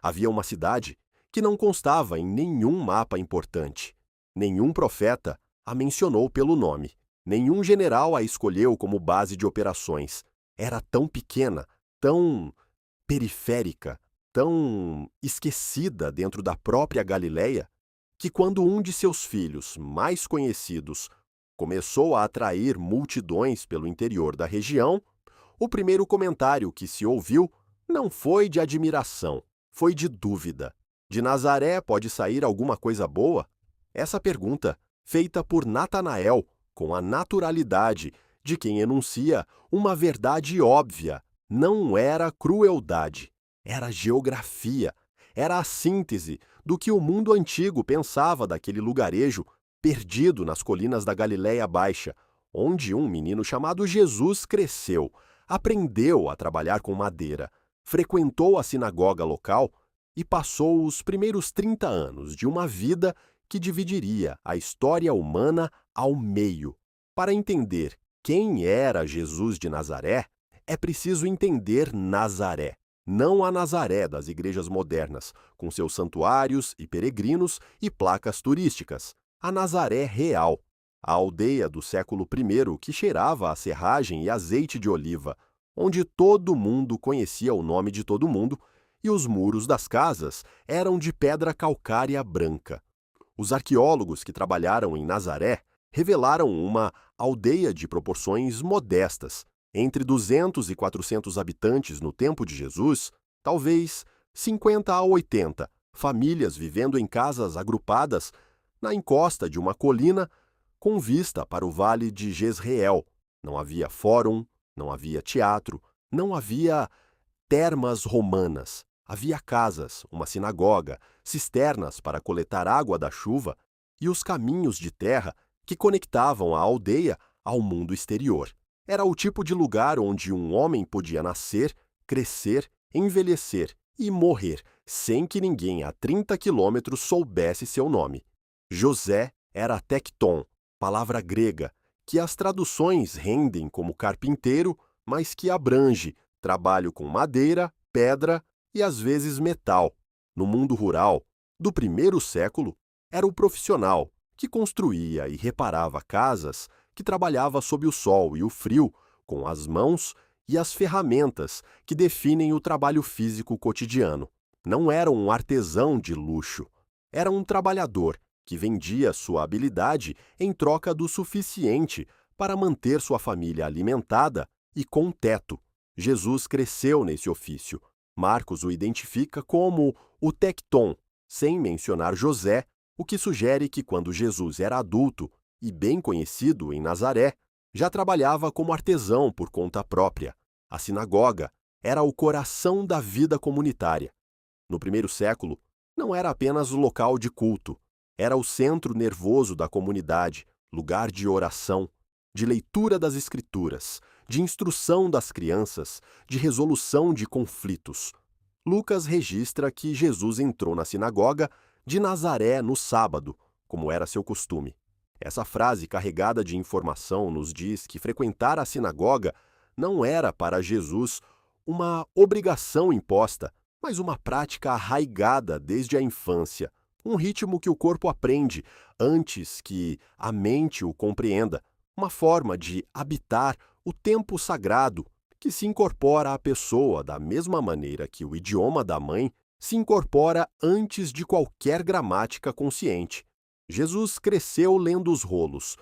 Havia uma cidade que não constava em nenhum mapa importante. Nenhum profeta a mencionou pelo nome. Nenhum general a escolheu como base de operações. Era tão pequena, tão periférica, tão esquecida dentro da própria Galileia, que quando um de seus filhos mais conhecidos começou a atrair multidões pelo interior da região, o primeiro comentário que se ouviu não foi de admiração, foi de dúvida. De Nazaré pode sair alguma coisa boa? Essa pergunta, feita por Natanael, com a naturalidade de quem enuncia uma verdade óbvia, não era crueldade, era geografia, era a síntese do que o mundo antigo pensava daquele lugarejo perdido nas colinas da Galiléia Baixa, onde um menino chamado Jesus cresceu, aprendeu a trabalhar com madeira, frequentou a sinagoga local e passou os primeiros 30 anos de uma vida que dividiria a história humana ao meio. Para entender quem era Jesus de Nazaré, é preciso entender Nazaré, não a Nazaré das igrejas modernas, com seus santuários e peregrinos e placas turísticas, a Nazaré real, a aldeia do século I que cheirava a serragem e azeite de oliva, onde todo mundo conhecia o nome de todo mundo e os muros das casas eram de pedra calcária branca. Os arqueólogos que trabalharam em Nazaré revelaram uma aldeia de proporções modestas, entre 200 e 400 habitantes no tempo de Jesus, talvez 50 a 80 famílias vivendo em casas agrupadas na encosta de uma colina com vista para o vale de Jezreel. Não havia fórum, não havia teatro, não havia termas romanas. Havia casas, uma sinagoga, cisternas para coletar água da chuva e os caminhos de terra que conectavam a aldeia ao mundo exterior. Era o tipo de lugar onde um homem podia nascer, crescer, envelhecer e morrer sem que ninguém a 30 quilômetros soubesse seu nome. José era tecton, palavra grega, que as traduções rendem como carpinteiro, mas que abrange trabalho com madeira, pedra e às vezes metal. No mundo rural do primeiro século, era o profissional que construía e reparava casas, que trabalhava sob o sol e o frio, com as mãos e as ferramentas que definem o trabalho físico cotidiano. Não era um artesão de luxo, era um trabalhador que vendia sua habilidade em troca do suficiente para manter sua família alimentada e com teto. Jesus cresceu nesse ofício. Marcos o identifica como o tecton, sem mencionar José, o que sugere que quando Jesus era adulto e bem conhecido em Nazaré, já trabalhava como artesão por conta própria. A sinagoga era o coração da vida comunitária. No primeiro século, não era apenas o local de culto, era o centro nervoso da comunidade, lugar de oração, de leitura das Escrituras, de instrução das crianças, de resolução de conflitos. Lucas registra que Jesus entrou na sinagoga de Nazaré no sábado, como era seu costume. Essa frase carregada de informação nos diz que frequentar a sinagoga não era para Jesus uma obrigação imposta, mas uma prática arraigada desde a infância, um ritmo que o corpo aprende antes que a mente o compreenda, uma forma de habitar o tempo sagrado que se incorpora à pessoa da mesma maneira que o idioma da mãe se incorpora antes de qualquer gramática consciente. Jesus cresceu lendo os rolos,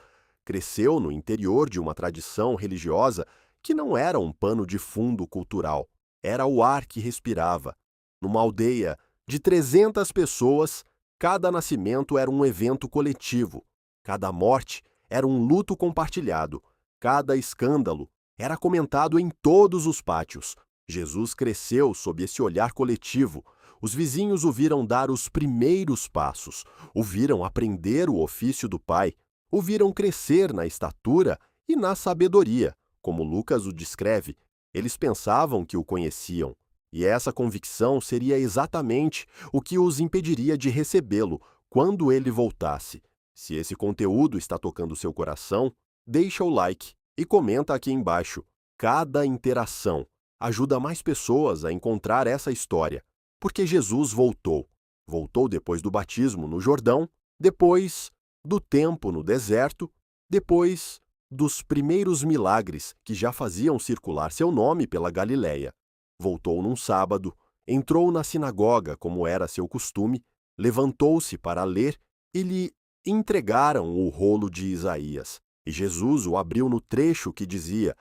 cresceu no interior de uma tradição religiosa que não era um pano de fundo cultural, era o ar que respirava. Numa aldeia de 300 pessoas, cada nascimento era um evento coletivo, cada morte era um luto compartilhado, cada escândalo era comentado em todos os pátios. Jesus cresceu sob esse olhar coletivo. Os vizinhos o viram dar os primeiros passos, o viram aprender o ofício do Pai, o viram crescer na estatura e na sabedoria, como Lucas o descreve. Eles pensavam que o conheciam, e essa convicção seria exatamente o que os impediria de recebê-lo quando ele voltasse. Se esse conteúdo está tocando seu coração, deixa o like e comenta aqui embaixo. Cada interação ajuda mais pessoas a encontrar essa história. Porque Jesus voltou. Voltou depois do batismo no Jordão, depois do tempo no deserto, depois dos primeiros milagres que já faziam circular seu nome pela Galiléia. Voltou num sábado, entrou na sinagoga como era seu costume, levantou-se para ler e lhe entregaram o rolo de Isaías. E Jesus o abriu no trecho que dizia: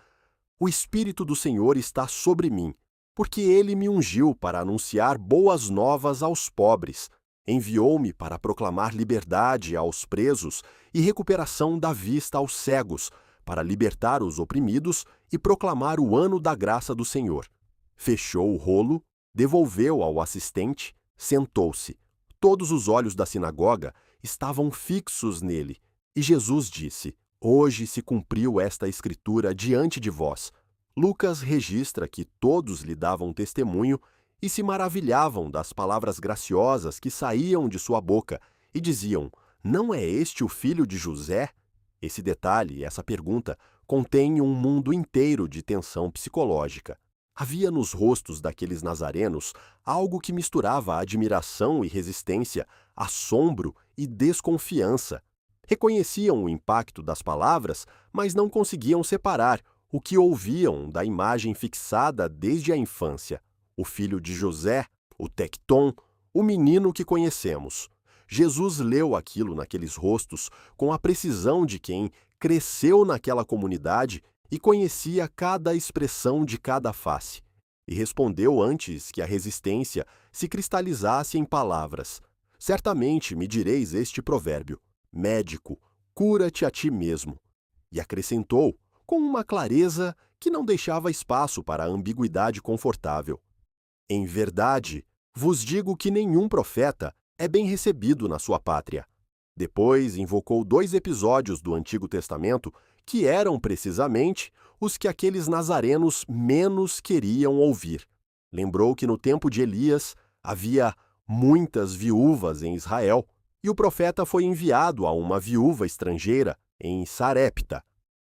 "O Espírito do Senhor está sobre mim, porque ele me ungiu para anunciar boas novas aos pobres. Enviou-me para proclamar liberdade aos presos e recuperação da vista aos cegos, para libertar os oprimidos e proclamar o ano da graça do Senhor." Fechou o rolo, devolveu ao assistente, sentou-se. Todos os olhos da sinagoga estavam fixos nele, e Jesus disse: "Hoje se cumpriu esta escritura diante de vós." Lucas registra que todos lhe davam testemunho e se maravilhavam das palavras graciosas que saíam de sua boca e diziam: "Não é este o filho de José?" Esse detalhe, essa pergunta, contém um mundo inteiro de tensão psicológica. Havia nos rostos daqueles nazarenos algo que misturava admiração e resistência, assombro e desconfiança. Reconheciam o impacto das palavras, mas não conseguiam separar o que ouviam da imagem fixada desde a infância. O filho de José, o Tecton, o menino que conhecemos. Jesus leu aquilo naqueles rostos com a precisão de quem cresceu naquela comunidade e conhecia cada expressão de cada face. E respondeu antes que a resistência se cristalizasse em palavras: "Certamente me direis este provérbio: Médico, cura-te a ti mesmo." E acrescentou, com uma clareza que não deixava espaço para a ambiguidade confortável: "Em verdade, vos digo que nenhum profeta é bem recebido na sua pátria." Depois invocou 2 episódios do Antigo Testamento que eram precisamente os que aqueles nazarenos menos queriam ouvir. Lembrou que no tempo de Elias havia muitas viúvas em Israel e o profeta foi enviado a uma viúva estrangeira em Sarepta,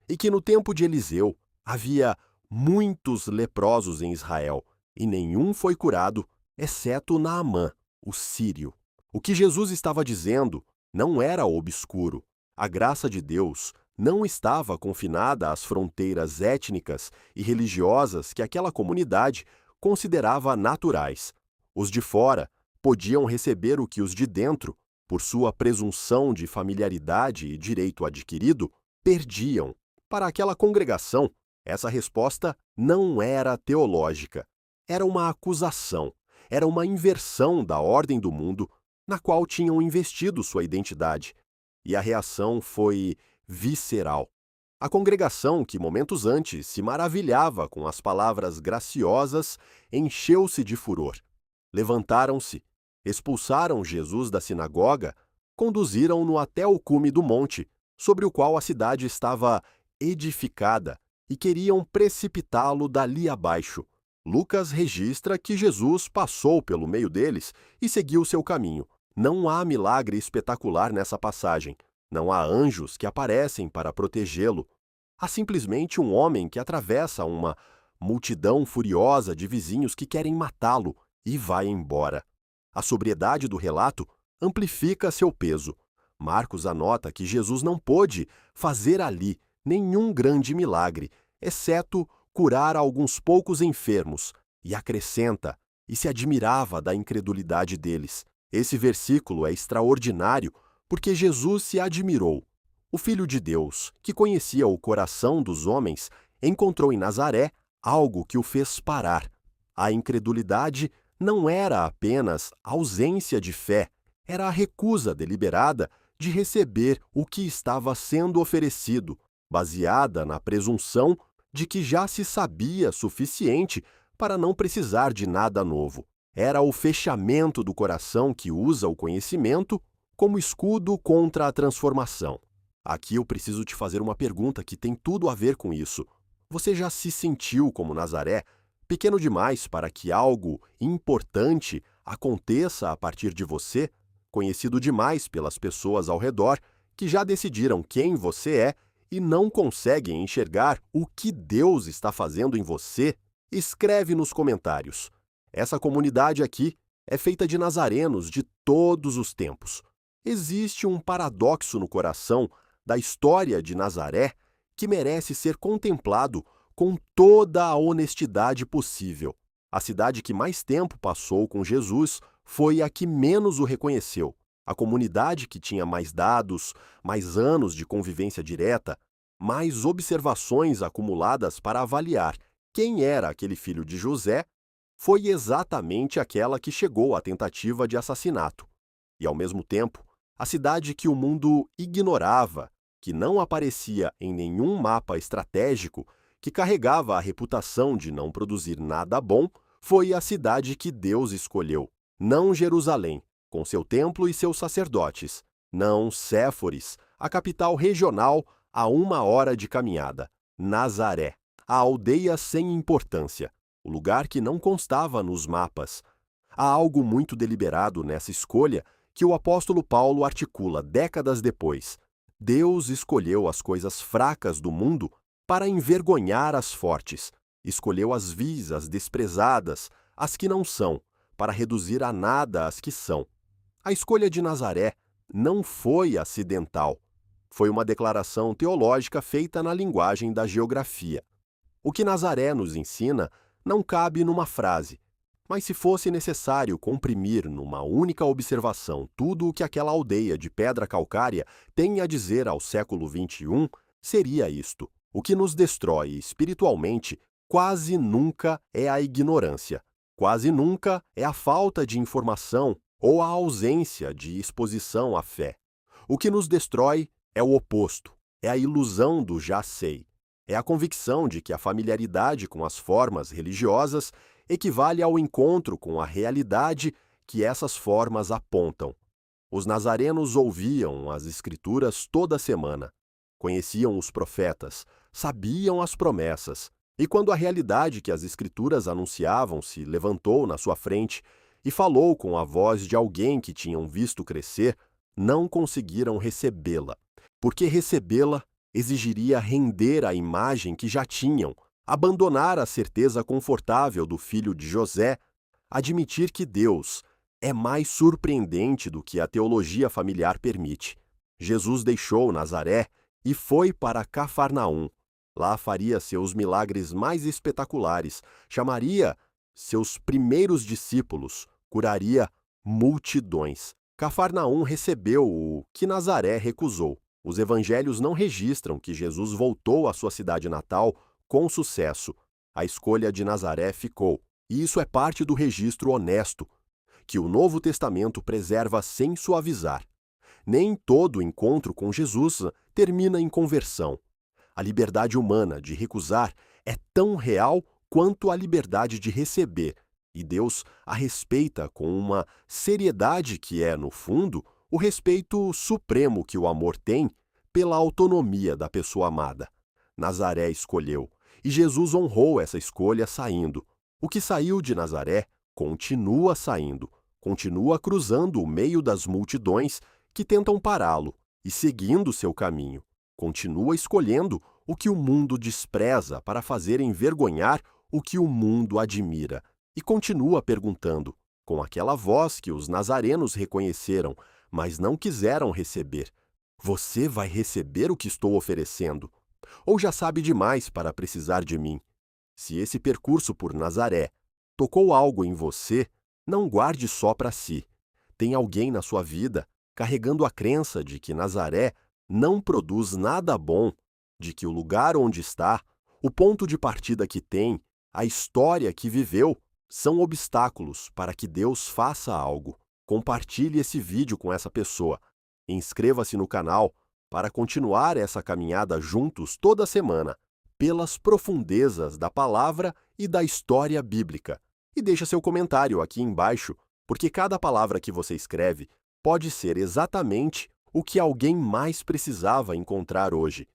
e que no tempo de Eliseu havia muitos leprosos em Israel e nenhum foi curado, exceto Naamã, o sírio. O que Jesus estava dizendo não era obscuro. A graça de Deus não estava confinada às fronteiras étnicas e religiosas que aquela comunidade considerava naturais. Os de fora podiam receber o que os de dentro, por sua presunção de familiaridade e direito adquirido, perdiam. Para aquela congregação, essa resposta não era teológica. Era uma acusação, era uma inversão da ordem do mundo na qual tinham investido sua identidade. E a reação foi visceral. A congregação, que momentos antes se maravilhava com as palavras graciosas, encheu-se de furor. Levantaram-se, expulsaram Jesus da sinagoga, conduziram-no até o cume do monte, sobre o qual a cidade estava edificada, e queriam precipitá-lo dali abaixo. Lucas registra que Jesus passou pelo meio deles e seguiu seu caminho. Não há milagre espetacular nessa passagem. Não há anjos que aparecem para protegê-lo. Há simplesmente um homem que atravessa uma multidão furiosa de vizinhos que querem matá-lo e vai embora. A sobriedade do relato amplifica seu peso. Marcos anota que Jesus não pôde fazer ali nenhum grande milagre, exceto curar alguns poucos enfermos, e acrescenta, e se admirava da incredulidade deles. Esse versículo é extraordinário porque Jesus se admirou. O Filho de Deus, que conhecia o coração dos homens, encontrou em Nazaré algo que o fez parar. A incredulidade não era apenas ausência de fé, era a recusa deliberada de receber o que estava sendo oferecido, baseada na presunção de que já se sabia suficiente para não precisar de nada novo. Era o fechamento do coração que usa o conhecimento como escudo contra a transformação. Aqui eu preciso te fazer uma pergunta que tem tudo a ver com isso. Você já se sentiu como Nazaré, pequeno demais para que algo importante aconteça a partir de você, conhecido demais pelas pessoas ao redor que já decidiram quem você é e não conseguem enxergar o que Deus está fazendo em você? Escreve nos comentários. Essa comunidade aqui é feita de nazarenos de todos os tempos. Existe um paradoxo no coração da história de Nazaré que merece ser contemplado com toda a honestidade possível. A cidade que mais tempo passou com Jesus foi a que menos o reconheceu. A comunidade que tinha mais dados, mais anos de convivência direta, mais observações acumuladas para avaliar quem era aquele filho de José, foi exatamente aquela que chegou à tentativa de assassinato. E, ao mesmo tempo, a cidade que o mundo ignorava, que não aparecia em nenhum mapa estratégico, que carregava a reputação de não produzir nada bom, foi a cidade que Deus escolheu. Não Jerusalém, com seu templo e seus sacerdotes. Não Séforis, a capital regional a 1 hora de caminhada. Nazaré, a aldeia sem importância, o lugar que não constava nos mapas. Há algo muito deliberado nessa escolha que o apóstolo Paulo articula décadas depois. Deus escolheu as coisas fracas do mundo para envergonhar as fortes. Escolheu as vis, as desprezadas, as que não são, para reduzir a nada as que são. A escolha de Nazaré não foi acidental. Foi uma declaração teológica feita na linguagem da geografia. O que Nazaré nos ensina não cabe numa frase, mas se fosse necessário comprimir numa única observação tudo o que aquela aldeia de pedra calcária tem a dizer ao século XXI, seria isto: o que nos destrói espiritualmente quase nunca é a ignorância, quase nunca é a falta de informação ou a ausência de exposição à fé. O que nos destrói é o oposto, é a ilusão do já sei. É a convicção de que a familiaridade com as formas religiosas equivale ao encontro com a realidade que essas formas apontam. Os nazarenos ouviam as Escrituras toda semana, conheciam os profetas, sabiam as promessas, e quando a realidade que as Escrituras anunciavam se levantou na sua frente e falou com a voz de alguém que tinham visto crescer, não conseguiram recebê-la, porque recebê-la exigiria render a imagem que já tinham, abandonar a certeza confortável do filho de José, admitir que Deus é mais surpreendente do que a teologia familiar permite. Jesus deixou Nazaré e foi para Cafarnaum. Lá faria seus milagres mais espetaculares, chamaria seus primeiros discípulos, curaria multidões. Cafarnaum recebeu o que Nazaré recusou. Os evangelhos não registram que Jesus voltou à sua cidade natal com sucesso. A escolha de Nazaré ficou, e isso é parte do registro honesto, que o Novo Testamento preserva sem suavizar. Nem todo encontro com Jesus termina em conversão. A liberdade humana de recusar é tão real quanto a liberdade de receber, e Deus a respeita com uma seriedade que é, no fundo, o respeito supremo que o amor tem pela autonomia da pessoa amada. Nazaré escolheu, e Jesus honrou essa escolha saindo. O que saiu de Nazaré continua saindo, continua cruzando o meio das multidões que tentam pará-lo e seguindo seu caminho. Continua escolhendo o que o mundo despreza para fazer envergonhar o que o mundo admira. E continua perguntando, com aquela voz que os nazarenos reconheceram, mas não quiseram receber: você vai receber o que estou oferecendo? Ou já sabe demais para precisar de mim? Se esse percurso por Nazaré tocou algo em você, não guarde só para si. Tem alguém na sua vida carregando a crença de que Nazaré não produz nada bom, de que o lugar onde está, o ponto de partida que tem, a história que viveu, são obstáculos para que Deus faça algo. Compartilhe esse vídeo com essa pessoa. Inscreva-se no canal para continuar essa caminhada juntos toda semana, pelas profundezas da palavra e da história bíblica. E deixa seu comentário aqui embaixo, porque cada palavra que você escreve pode ser exatamente o que alguém mais precisava encontrar hoje.